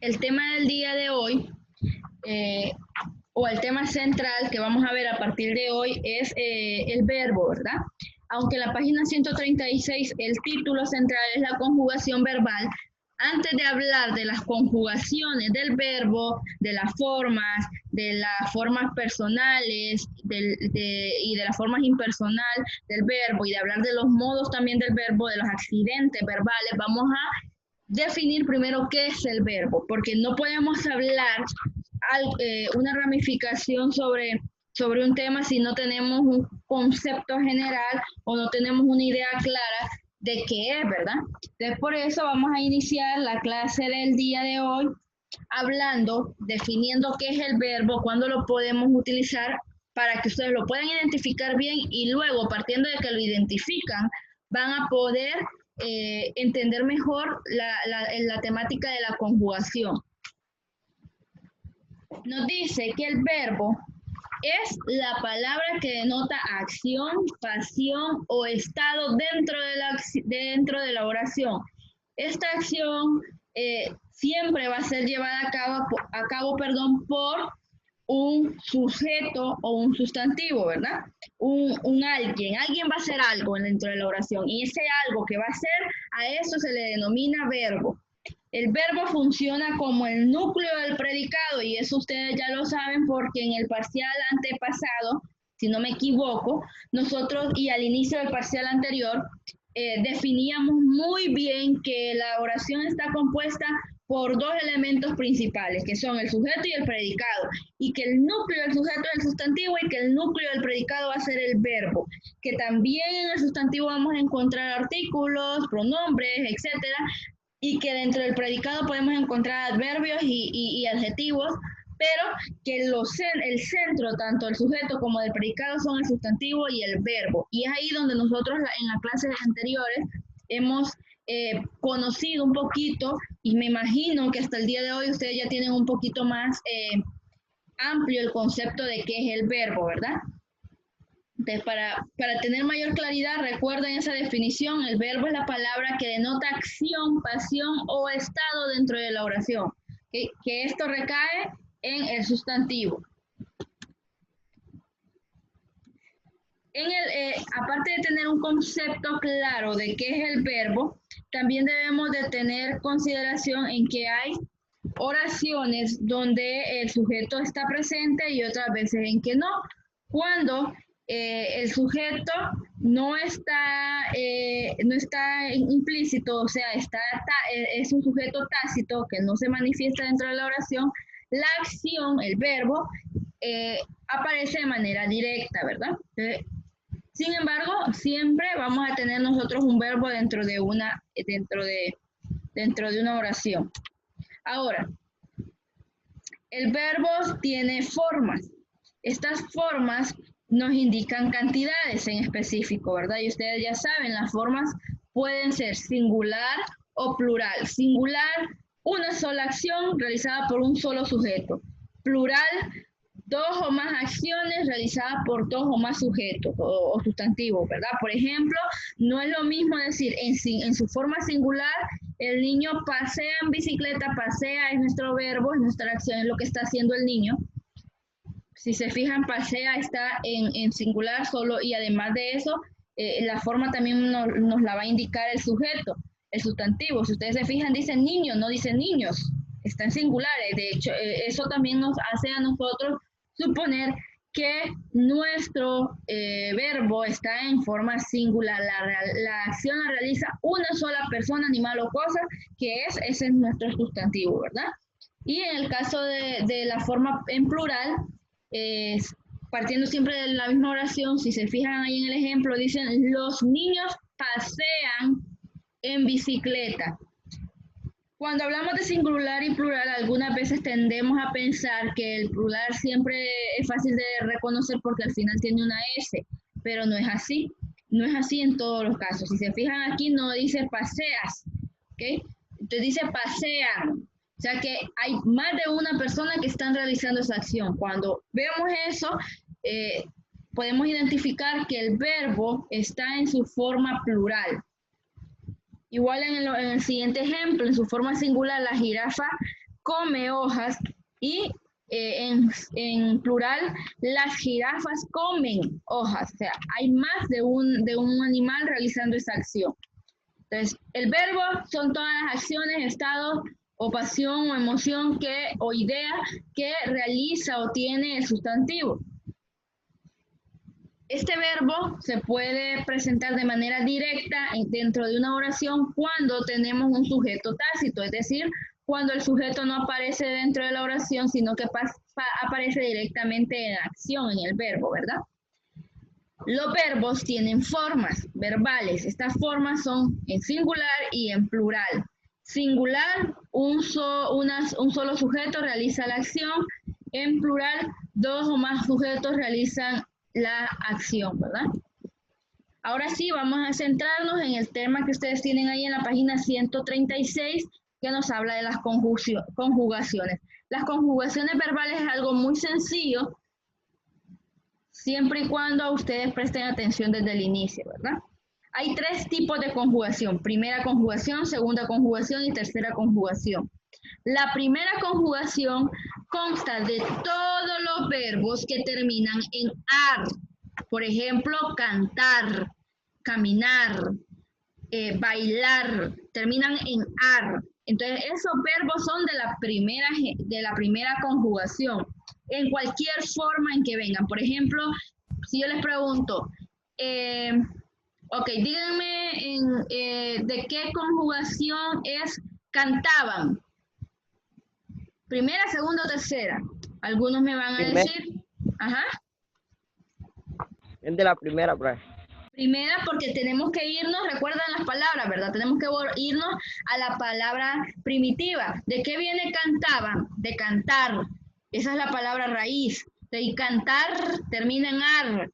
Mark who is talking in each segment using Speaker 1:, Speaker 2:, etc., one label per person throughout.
Speaker 1: el tema del día de hoy, eh, o el tema central que vamos a ver a partir de hoy es el verbo, ¿verdad? Aunque en la página 136 el título central es la conjugación verbal, antes de hablar de las conjugaciones del verbo, de las formas personales y de las formas impersonal del verbo y de hablar de los modos también del verbo, de los accidentes verbales, vamos a definir primero qué es el verbo, porque no podemos hablar una ramificación sobre un tema si no tenemos un concepto general o no tenemos una idea clara de qué es, ¿verdad? Entonces, por eso vamos a iniciar la clase del día de hoy hablando, definiendo qué es el verbo, cuándo lo podemos utilizar para que ustedes lo puedan identificar bien y luego, partiendo de que lo identifican, van a poder entender mejor la temática de la conjugación. Nos dice que el verbo es la palabra que denota acción, pasión o estado dentro de la oración. Esta acción siempre va a ser llevada a cabo por un sujeto o un sustantivo, ¿verdad? Alguien va a hacer algo dentro de la oración y ese algo que va a hacer, a eso se le denomina verbo. El verbo funciona como el núcleo del predicado y eso ustedes ya lo saben porque en el parcial antepasado, si no me equivoco, nosotros y al inicio del parcial anterior definíamos muy bien que la oración está compuesta por dos elementos principales, que son el sujeto y el predicado, y que el núcleo del sujeto es el sustantivo y que el núcleo del predicado va a ser el verbo, que también en el sustantivo vamos a encontrar artículos, pronombres, etcétera, y que dentro del predicado podemos encontrar adverbios y adjetivos, pero que el centro, tanto del sujeto como del predicado, son el sustantivo y el verbo. Y es ahí donde nosotros en las clases anteriores hemos conocido un poquito, y me imagino que hasta el día de hoy ustedes ya tienen un poquito más amplio el concepto de qué es el verbo, ¿verdad? Entonces, para tener mayor claridad, recuerden esa definición: el verbo es la palabra que denota acción, pasión o estado dentro de la oración. Que esto recae en el sustantivo. Aparte de tener un concepto claro de qué es el verbo, también debemos de tener consideración en que hay oraciones donde el sujeto está presente y otras veces en que no. Cuando el sujeto no está implícito, o sea, es un sujeto tácito que no se manifiesta dentro de la oración, la acción, el verbo, aparece de manera directa, ¿verdad? Sin embargo, siempre vamos a tener nosotros un verbo dentro de una oración. Ahora, el verbo tiene formas. Estas formas nos indican cantidades en específico, ¿verdad? Y ustedes ya saben, las formas pueden ser singular o plural. Singular, una sola acción realizada por un solo sujeto. Plural, dos o más acciones realizadas por dos o más sujetos o sustantivos, ¿verdad? Por ejemplo, no es lo mismo decir en su forma singular, el niño pasea en bicicleta. Pasea es nuestro verbo, es nuestra acción, es lo que está haciendo el niño. Si se fijan, pasea está en singular solo, y además de eso, la forma también nos la va a indicar el sujeto, el sustantivo. Si ustedes se fijan, dicen niños, no dicen niños, están singulares. De hecho, eso también nos hace a nosotros suponer que nuestro verbo está en forma singular. La acción la realiza una sola persona, animal o cosa, ese es nuestro sustantivo, ¿verdad? Y en el caso de la forma en plural, partiendo siempre de la misma oración, si se fijan ahí en el ejemplo, dicen los niños pasean en bicicleta. Cuando hablamos de singular y plural, algunas veces tendemos a pensar que el plural siempre es fácil de reconocer porque al final tiene una S, pero no es así. No es así en todos los casos. Si se fijan aquí, no dice paseas, ¿ok? Entonces dice pasean. O sea que hay más de una persona que están realizando esa acción. Cuando vemos eso, podemos identificar que el verbo está en su forma plural. Igual en el siguiente ejemplo, en su forma singular, la jirafa come hojas y en plural, las jirafas comen hojas. O sea, hay más de un animal realizando esa acción. Entonces, el verbo son todas las acciones, estados o pasión o emoción o idea que realiza o tiene el sustantivo. Este verbo se puede presentar de manera directa dentro de una oración cuando tenemos un sujeto tácito, es decir, cuando el sujeto no aparece dentro de la oración, sino que aparece directamente en acción, en el verbo, ¿verdad? Los verbos tienen formas verbales. Estas formas son en singular y en plural. Singular, un solo sujeto realiza la acción. En plural, dos o más sujetos realizan la acción, ¿verdad? Ahora sí, vamos a centrarnos en el tema que ustedes tienen ahí en la página 136, que nos habla de las conjugaciones. Las conjugaciones verbales es algo muy sencillo, siempre y cuando ustedes presten atención desde el inicio, ¿verdad? Hay tres tipos de conjugación: primera conjugación, segunda conjugación y tercera conjugación. La primera conjugación consta de todos los verbos que terminan en ar. Por ejemplo, cantar, caminar, bailar, terminan en ar. Entonces, esos verbos son de la primera conjugación, en cualquier forma en que vengan. Por ejemplo, si yo les pregunto, ok, díganme de qué conjugación es cantaban. Primera, segunda o tercera. Algunos me van a decir. Ajá.
Speaker 2: Es de la primera, profe.
Speaker 1: Primera, porque tenemos que irnos, recuerdan las palabras, ¿verdad? Tenemos que irnos a la palabra primitiva. ¿De qué viene cantaban? De cantar. Esa es la palabra raíz. Y cantar termina en ar.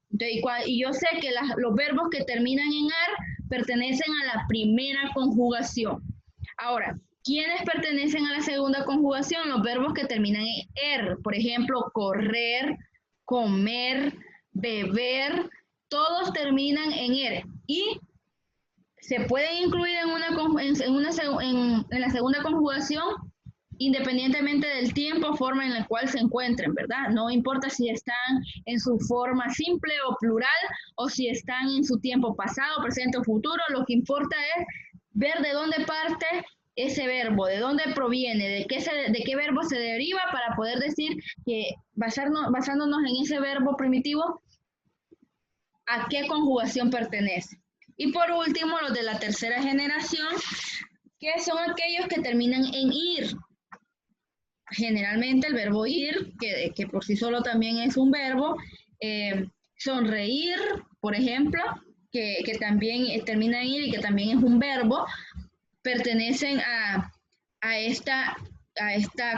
Speaker 1: Y yo sé que los verbos que terminan en ar pertenecen a la primera conjugación. Ahora, ¿quiénes pertenecen a la segunda conjugación? Los verbos que terminan en er. Por ejemplo, correr, comer, beber. Todos terminan en er y se pueden incluir en la segunda conjugación independientemente del tiempo o forma en la cual se encuentren, ¿verdad? No importa si están en su forma simple o plural o si están en su tiempo pasado, presente o futuro. Lo que importa es ver de dónde parte ese verbo, de dónde proviene, de qué verbo se deriva, para poder decir que basándonos en ese verbo primitivo, a qué conjugación pertenece. Y por último, los de la tercera generación, que son aquellos que terminan en ir. Generalmente el verbo ir, que por sí solo también es un verbo, sonreír, por ejemplo, que también termina en ir y que también es un verbo, pertenecen a esta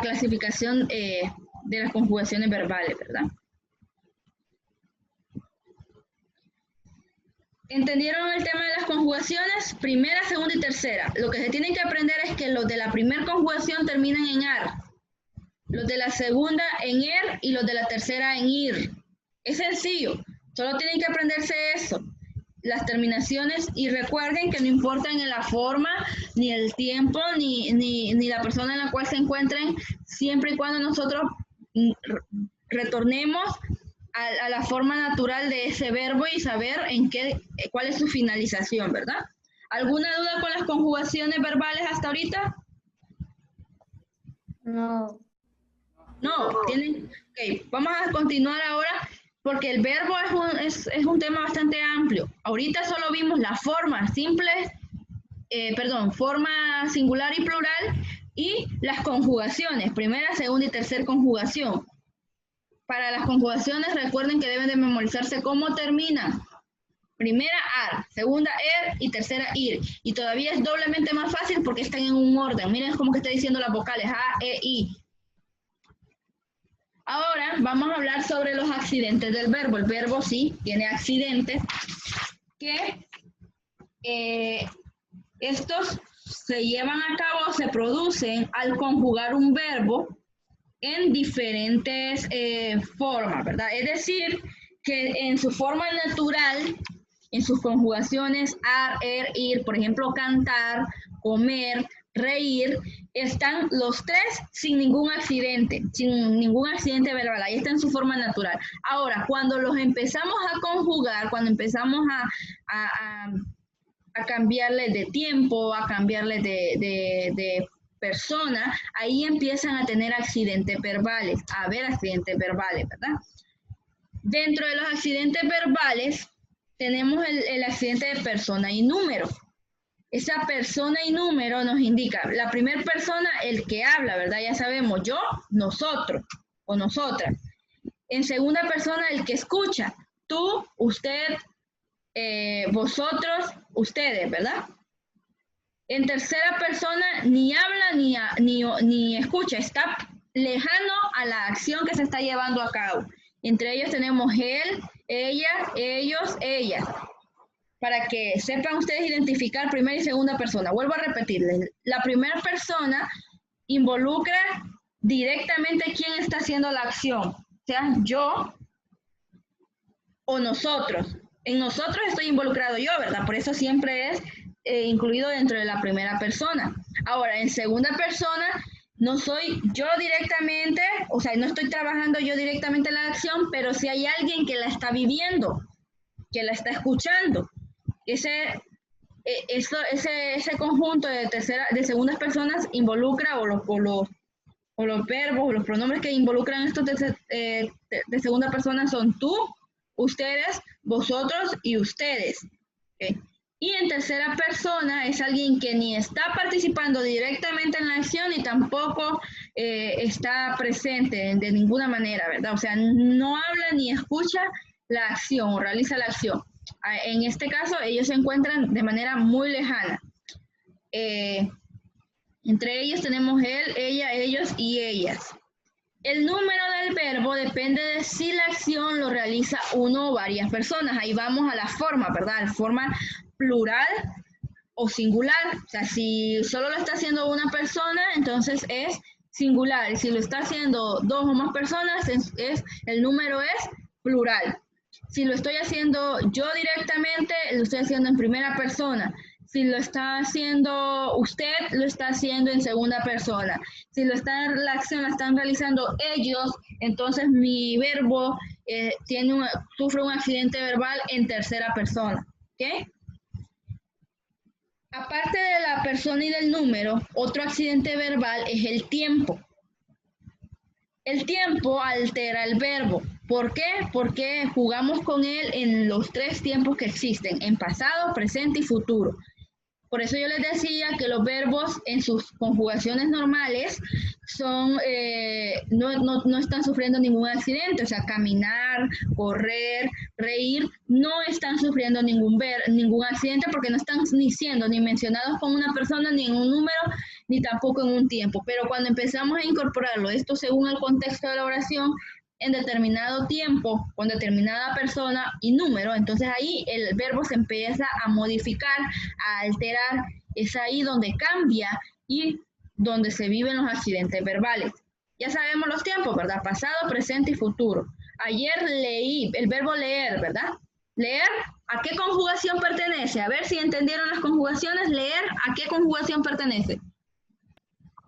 Speaker 1: clasificación de las conjugaciones verbales, ¿verdad? ¿Entendieron el tema de las conjugaciones? Primera, segunda y tercera. Lo que se tienen que aprender es que los de la primera conjugación terminan en ar, los de la segunda en er y los de la tercera en ir. Es sencillo, solo tienen que aprenderse eso, las terminaciones, y recuerden que no importan en la forma, ni el tiempo, ni la persona en la cual se encuentren, siempre y cuando nosotros retornemos a la forma natural de ese verbo y saber cuál es su finalización, ¿verdad? ¿Alguna duda con las conjugaciones verbales hasta ahorita?
Speaker 3: No.
Speaker 1: No, tienen. Ok, vamos a continuar ahora porque el verbo es un tema bastante amplio. Ahorita solo vimos las formas simples, forma singular y plural, y las conjugaciones, primera, segunda y tercera conjugación. Para las conjugaciones, recuerden que deben de memorizarse cómo termina. Primera, ar, segunda, er y tercera, ir. Y todavía es doblemente más fácil porque están en un orden. Miren cómo que está diciendo las vocales, a, e, i. Ahora vamos a hablar sobre los accidentes del verbo. El verbo sí tiene accidentes que estos se llevan a cabo, se producen al conjugar un verbo en diferentes formas, ¿verdad? Es decir, que en su forma natural, en sus conjugaciones ar, er, ir, por ejemplo, cantar, comer, reír, están los tres sin ningún accidente verbal, ahí está en su forma natural. Ahora, cuando los empezamos a conjugar, cuando empezamos a cambiarle de tiempo, a cambiarle de persona, ahí empiezan a tener accidentes verbales, a haber accidentes verbales, ¿verdad? Dentro de los accidentes verbales tenemos el accidente de persona y número. Esa persona y número nos indica, la primera persona, el que habla, ¿verdad? Ya sabemos, yo, nosotros o nosotras. En segunda persona, el que escucha, tú, usted, vosotros, ustedes, ¿verdad? En tercera persona, ni habla ni escucha, está lejano a la acción que se está llevando a cabo. Entre ellos tenemos él, ella, ellos, ellas. Para que sepan ustedes identificar primera y segunda persona. Vuelvo a repetirles. La primera persona involucra directamente quién está haciendo la acción, sea yo o nosotros. En nosotros estoy involucrado yo, ¿verdad? Por eso siempre es incluido dentro de la primera persona. Ahora, en segunda persona, no soy yo directamente, o sea, no estoy trabajando yo directamente en la acción, pero si hay alguien que la está viviendo, que la está escuchando. Ese conjunto de segundas personas involucra o los verbos o los pronombres que involucran estos de segunda persona son tú, ustedes, vosotros y ustedes. ¿Okay? Y en tercera persona es alguien que ni está participando directamente en la acción ni tampoco está presente de ninguna manera, ¿verdad? O sea, no habla ni escucha la acción o realiza la acción. En este caso, ellos se encuentran de manera muy lejana. Entre ellos tenemos él, ella, ellos y ellas. El número del verbo depende de si la acción lo realiza uno o varias personas. Ahí vamos a la forma, ¿verdad? La forma plural o singular. O sea, si solo lo está haciendo una persona, entonces es singular. Y si lo está haciendo dos o más personas, el número es plural. Si lo estoy haciendo yo directamente, lo estoy haciendo en primera persona. Si lo está haciendo usted, lo está haciendo en segunda persona. Si la acción la están realizando ellos, entonces mi verbo sufre un accidente verbal en tercera persona. ¿Okay? Aparte de la persona y del número, otro accidente verbal es el tiempo. El tiempo altera el verbo. ¿Por qué? Porque jugamos con él en los tres tiempos que existen, en pasado, presente y futuro. Por eso yo les decía que los verbos en sus conjugaciones normales no están sufriendo ningún accidente. O sea, caminar, correr, reír, no están sufriendo ningún accidente porque no están ni siendo ni mencionados con una persona, ni en un número, ni tampoco en un tiempo. Pero cuando empezamos a incorporarlo, esto según el contexto de la oración, en determinado tiempo, con determinada persona y número, entonces ahí el verbo se empieza a modificar, a alterar, es ahí donde cambia y donde se viven los accidentes verbales. Ya sabemos los tiempos, ¿verdad? Pasado, presente y futuro. Ayer leí, el verbo leer, ¿verdad? Leer, ¿a qué conjugación pertenece? A ver si entendieron las conjugaciones. Leer, ¿a qué conjugación pertenece?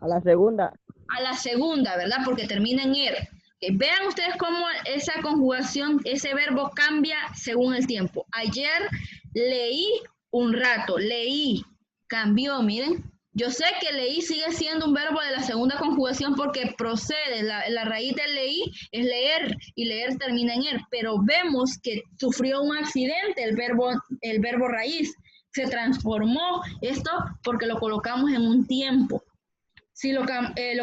Speaker 2: A la segunda.
Speaker 1: A la segunda, ¿verdad? Porque termina en er. Vean ustedes cómo esa conjugación, ese verbo cambia según el tiempo. Ayer leí un rato, leí, cambió, miren. Yo sé que leí sigue siendo un verbo de la segunda conjugación porque procede, la raíz del leí es leer y leer termina en er, pero vemos que sufrió un accidente el verbo raíz, se transformó esto porque lo colocamos en un tiempo. Si lo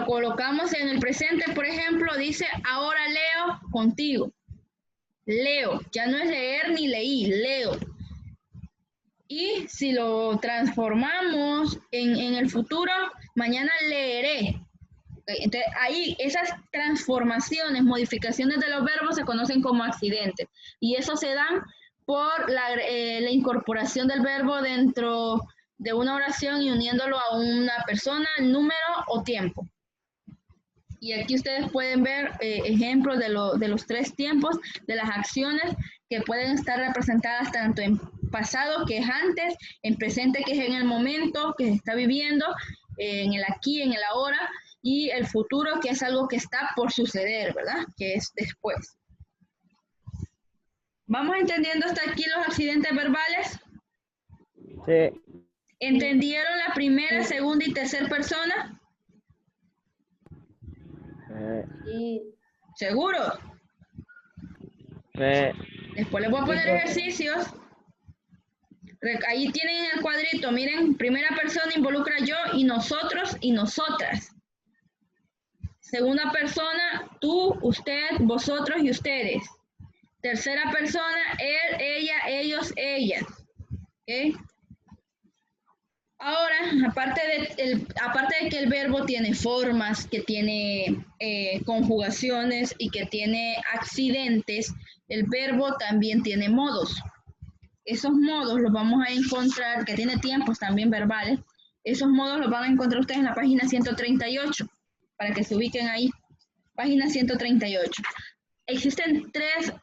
Speaker 1: colocamos en el presente, por ejemplo, dice, ahora leo contigo. Leo, ya no es leer ni leí, leo. Y si lo transformamos en el futuro, mañana leeré. Entonces, ahí esas transformaciones, modificaciones de los verbos se conocen como accidentes. Y eso se dan por la incorporación del verbo dentro de una oración y uniéndolo a una persona, número o tiempo. Y aquí ustedes pueden ver ejemplos de los tres tiempos, de las acciones que pueden estar representadas tanto en pasado, que es antes, en presente, que es en el momento que se está viviendo, en el aquí, en el ahora, y el futuro, que es algo que está por suceder, ¿verdad? Que es después. ¿Vamos entendiendo hasta aquí los accidentes verbales?
Speaker 2: Sí.
Speaker 1: ¿Entendieron la primera, segunda y tercera persona?
Speaker 2: Sí.
Speaker 1: ¿Seguro? Después les voy a poner ejercicios. Ahí tienen el cuadrito, miren, primera persona involucra yo y nosotros y nosotras. Segunda persona, tú, usted, vosotros y ustedes. Tercera persona, él, ella, ellos, ellas. ¿Okay? Ahora, aparte de que el verbo tiene formas, que tiene conjugaciones y que tiene accidentes, el verbo también tiene modos. Esos modos los vamos a encontrar, que tiene tiempos también verbales, esos modos los van a encontrar ustedes en la página 138, para que se ubiquen ahí. Página 138. Existen tres,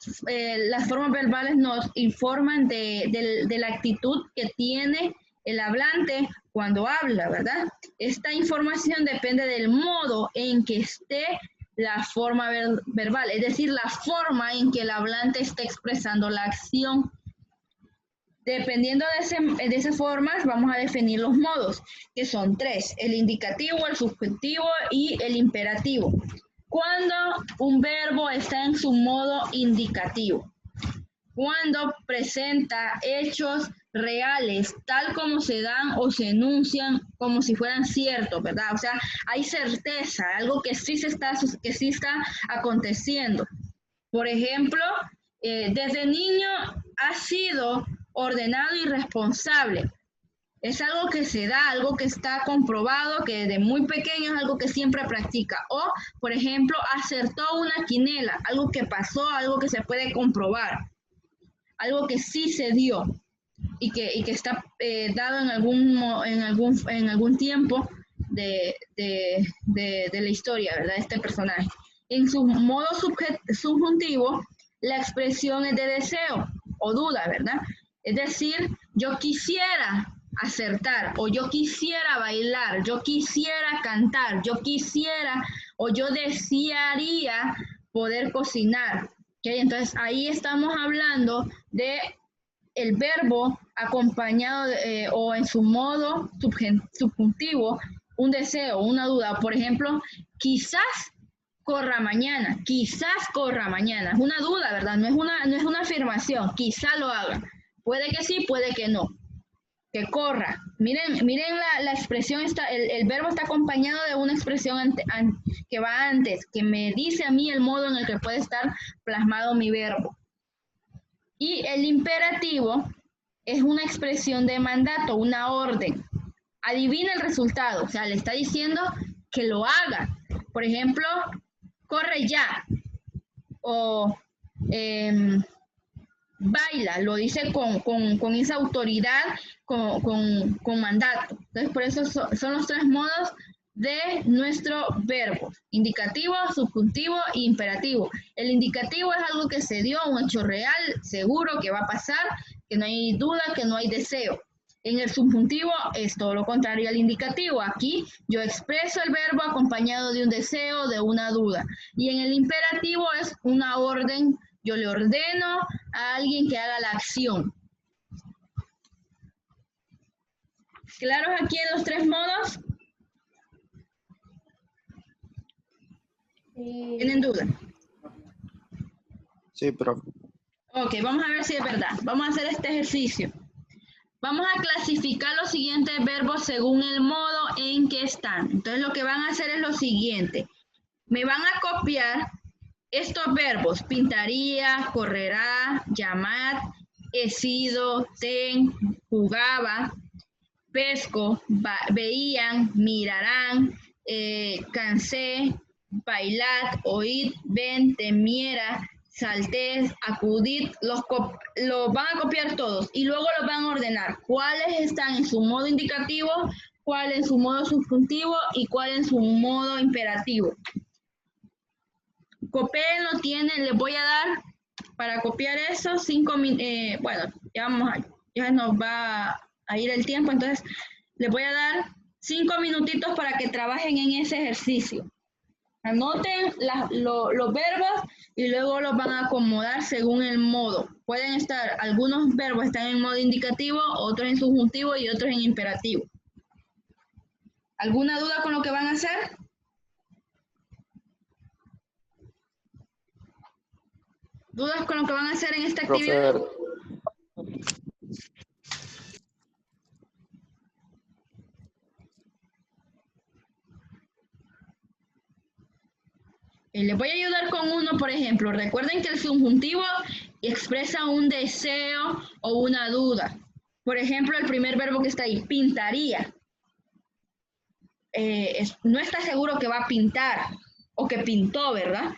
Speaker 1: las formas verbales nos informan de la actitud que tiene el hablante cuando habla, ¿verdad? Esta información depende del modo en que esté la forma verbal, es decir, la forma en que el hablante está expresando la acción. Dependiendo de esas formas, vamos a definir los modos, que son tres: el indicativo, el subjuntivo y el imperativo. Cuando un verbo está en su modo indicativo, cuando presenta hechos reales, tal como se dan o se enuncian como si fueran ciertos, ¿verdad? O sea, hay certeza, algo que sí está aconteciendo. Por ejemplo, desde niño ha sido ordenado y responsable. Es algo que se da, algo que está comprobado, que desde muy pequeño es algo que siempre practica. O, por ejemplo, acertó una quinela, algo que pasó, algo que se puede comprobar, algo que sí se dio y que está dado en algún tiempo de la historia, ¿verdad? Este personaje. En su modo subjuntivo, la expresión es de deseo o duda, ¿verdad? Es decir, yo quisiera acertar, o yo quisiera bailar, yo quisiera cantar, yo quisiera o yo desearía poder cocinar. ¿Okay? Entonces ahí estamos hablando de el verbo acompañado o en su modo subjuntivo, un deseo, una duda. Por ejemplo, quizás corra mañana, quizás corra mañana. Es una duda, ¿verdad? No es una afirmación, quizá lo haga. Puede que sí, puede que no. Que corra. Miren la expresión, el verbo está acompañado de una expresión que va antes, que me dice a mí el modo en el que puede estar plasmado mi verbo. Y el imperativo es una expresión de mandato, una orden. Adivina el resultado, o sea, le está diciendo que lo haga. Por ejemplo, corre ya. O baila, lo dice con esa autoridad, con mandato. Entonces, por eso son los tres modos de nuestro verbo: indicativo, subjuntivo e imperativo. El indicativo es algo que se dio, un hecho real, seguro que va a pasar, que no hay duda, que no hay deseo. En el subjuntivo es todo lo contrario al indicativo. Aquí yo expreso el verbo acompañado de un deseo, de una duda. Y en el imperativo es una orden. Yo le ordeno a alguien que haga la acción. ¿Claros aquí en los tres modos? Sí. ¿Tienen duda?
Speaker 3: Sí, profe.
Speaker 1: Ok, vamos a ver si es verdad. Vamos a hacer este ejercicio. Vamos a clasificar los siguientes verbos según el modo en que están. Entonces lo que van a hacer es lo siguiente. Me van a copiar estos verbos: pintaría, correrá, llamar, he sido, ten, jugaba, pesco, veían, mirarán, cansé, bailad, oíd, ven, temiera, saltés, acudid. Los van a copiar todos y luego los van a ordenar. ¿Cuáles están en su modo indicativo? ¿Cuál en su modo subjuntivo? ¿Y cuál en su modo imperativo? Copéenlo, les voy a dar para copiar eso 5 minutos. Bueno, ya vamos a ya nos va a ir el tiempo, entonces les voy a dar 5 minutitos para que trabajen en ese ejercicio. Anoten los verbos y luego los van a acomodar según el modo. Pueden estar, algunos verbos están en modo indicativo, otros en subjuntivo y otros en imperativo. ¿Alguna duda con lo que van a hacer? ¿Dudas con lo que van a hacer en esta actividad? Les voy a ayudar con uno, por ejemplo. Recuerden que el subjuntivo expresa un deseo o una duda. Por ejemplo, el primer verbo que está ahí, pintaría. No está seguro que va a pintar o que pintó, ¿verdad?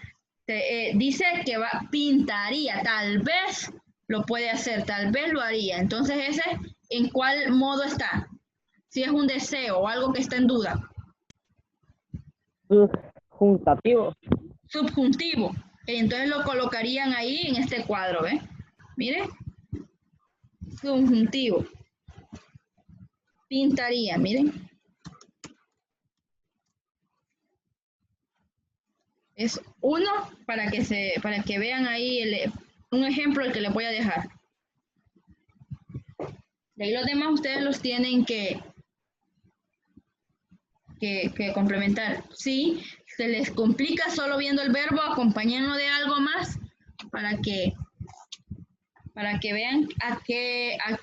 Speaker 1: Dice que pintaría, tal vez lo puede hacer, tal vez lo haría. Entonces, ese, ¿en cuál modo está? Si es un deseo o algo que está en duda.
Speaker 2: Subjuntativo.
Speaker 1: Subjuntivo. Entonces lo colocarían ahí en este cuadro, ¿ves? Mire. Subjuntivo. Pintaría, miren. Es uno para que vean ahí un ejemplo el que les voy a dejar. De ahí los demás ustedes los tienen que complementar. Si se les complica solo viendo el verbo, acompañarlo de algo más para que vean a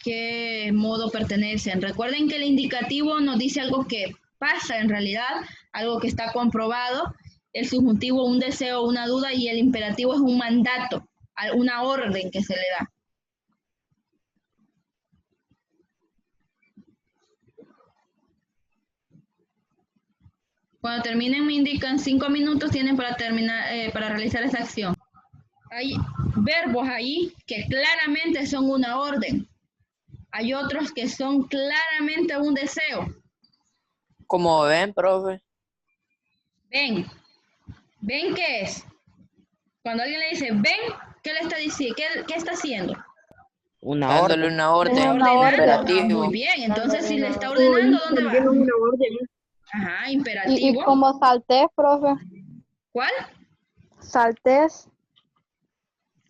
Speaker 1: qué modo pertenecen. Recuerden que el indicativo nos dice algo que pasa en realidad, algo que está comprobado. El subjuntivo un deseo, una duda, y el imperativo es un mandato, una orden que se le da. Cuando terminen me indican 5 minutos tienen para terminar, para realizar esa acción. Hay verbos ahí que claramente son una orden. Hay otros que son claramente un deseo.
Speaker 3: Como ven, profe.
Speaker 1: Ven. ¿Ven qué es? Cuando alguien le dice ven, ¿qué le está diciendo? ¿Qué está haciendo?
Speaker 3: Dándole una orden.
Speaker 1: Le está ordenando.
Speaker 3: Imperativo.
Speaker 1: Muy bien, entonces si le está ordenando, ¿dónde va? Ajá, imperativo.
Speaker 4: ¿Y como saltés, profe?
Speaker 1: ¿Cuál?
Speaker 4: Saltés.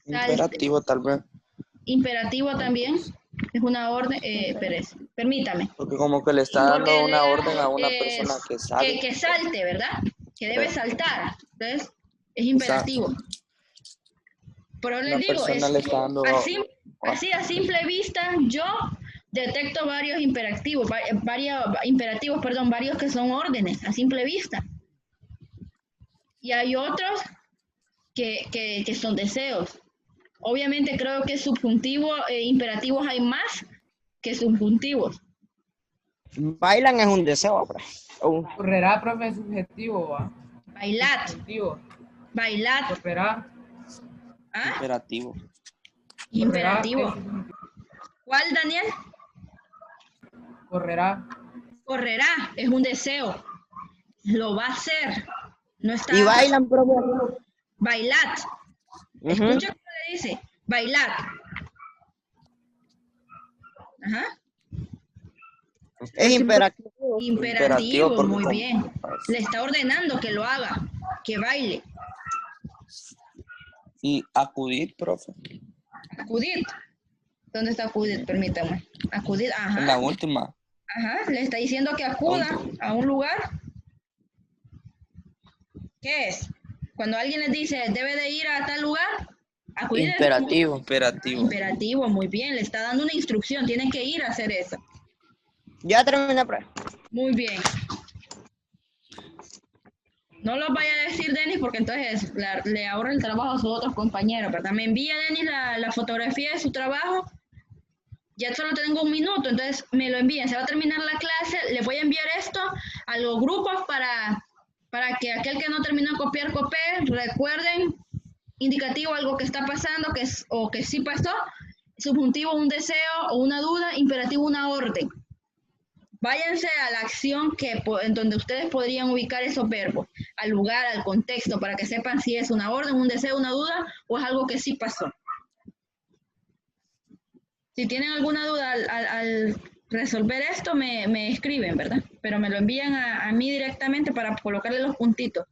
Speaker 5: Imperativo tal vez.
Speaker 1: Imperativo también. Es una orden, permítame.
Speaker 5: Porque como que le está dando una orden a una persona que sabe.
Speaker 1: Que salte, ¿verdad? Que debe saltar. Entonces, es imperativo. Pero les digo,
Speaker 5: le está dando
Speaker 1: así a simple vista, yo detecto varios imperativos, varios que son órdenes, a simple vista. Y hay otros que son deseos. Obviamente creo que subjuntivo e imperativos hay más que subjuntivos.
Speaker 2: Bailan es un deseo, profe.
Speaker 6: Correrá, profe, subjetivo, ¿va?
Speaker 1: Bailad.
Speaker 6: Subjuntivo.
Speaker 1: Bailad.
Speaker 6: Correrá.
Speaker 1: ¿Ah?
Speaker 5: Imperativo.
Speaker 1: Imperativo. ¿Cuál, Daniel?
Speaker 6: Correrá.
Speaker 1: Correrá, es un deseo. Lo va a hacer. No está.
Speaker 2: Y bailan, profe.
Speaker 1: Bailad. Escucha cómo le dice. Bailad. Ajá.
Speaker 2: Es imperativo.
Speaker 1: Imperativo, muy bien. Le está ordenando que lo haga, que baile.
Speaker 5: Y acudir, profe.
Speaker 1: Acudir. ¿Dónde está acudir? Permítame. Acudir, ajá.
Speaker 5: En la última.
Speaker 1: Ajá, le está diciendo que acuda a un lugar. ¿Qué es? Cuando alguien les dice, debe de ir a tal lugar, acudir.
Speaker 3: Imperativo.
Speaker 5: Imperativo.
Speaker 1: Imperativo, muy bien. Le está dando una instrucción, tiene que ir a hacer eso.
Speaker 2: Ya terminé, profe.
Speaker 1: Muy bien. No lo vaya a decir Denis porque entonces le ahorra el trabajo a sus otros compañeros, ¿verdad? Me envía Denis la fotografía de su trabajo. Ya solo tengo un minuto, entonces me lo envían. Se va a terminar la clase, le voy a enviar esto a los grupos para que aquel que no terminó de copiar, copie. Recuerden, indicativo, algo que está pasando o que sí pasó. Subjuntivo, un deseo o una duda. Imperativo, una orden. Váyanse a la acción en donde ustedes podrían ubicar esos verbos, al lugar, al contexto, para que sepan si es una orden, un deseo, una duda o es algo que sí pasó. Si tienen alguna duda al resolver esto, me escriben, ¿verdad? Pero me lo envían a mí directamente para colocarle los puntitos.